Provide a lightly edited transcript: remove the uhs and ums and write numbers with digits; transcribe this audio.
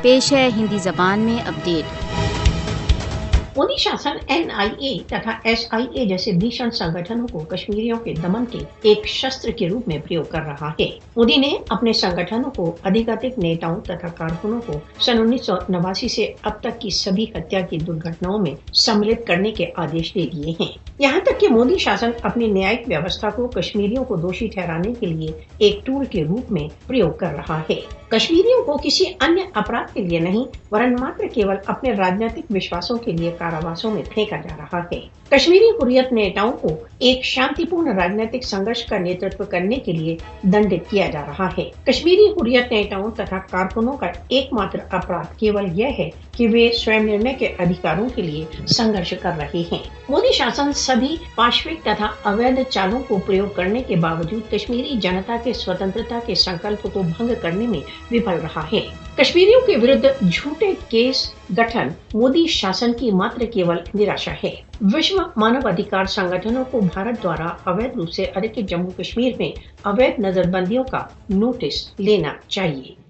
پیش ہے ہندی زبان میں اپڈیٹ۔ मोदी शासन NIA तथा SIA जैसे भीषण संगठनों को कश्मीरियों के दमन के एक शस्त्र के रूप में प्रयोग कर रहा है। मोदी ने अपने संगठनों को अधिकाधिक नेताओं तथा कारकुनों को सन 1989 से अब तक की सभी हत्या की दुर्घटनाओं में सम्मिलित करने के आदेश दे दिए हैं। यहाँ तक कि मोदी शासन अपनी न्यायिक व्यवस्था को कश्मीरियों को दोषी ठहराने के लिए एक टूल के रूप में प्रयोग कर रहा है। कश्मीरियों को किसी अन्य अपराध के लिए नहीं वरन मात्र केवल अपने राजनीतिक विश्वासों के लिए कारावासों में फेंका जा रहा है। कश्मीरी हुर्रियत नेताओं को एक शांतिपूर्ण राजनीतिक संघर्ष का नेतृत्व करने के लिए दंडित किया जा रहा है। कश्मीरी हुर्रियत नेताओं तथा कारकुनों का एकमात्र अपराध केवल यह है कि वे स्वयं निर्णय के अधिकारों के लिए संघर्ष कर रहे हैं। मोदी शासन सभी पाशविक तथा अवैध चालों को प्रयोग करने के बावजूद कश्मीरी जनता के स्वतंत्रता के संकल्प को भंग करने में विफल रहा है। कश्मीरियों के विरुद्ध झूठे केस गठन मोदी शासन की मात्र केवल निराशा है। विश्व मानव अधिकार संगठनों को भारत द्वारा अवैध रूप से अधिकृत जम्मू कश्मीर में अवैध नजरबंदियों का नोटिस लेना चाहिए।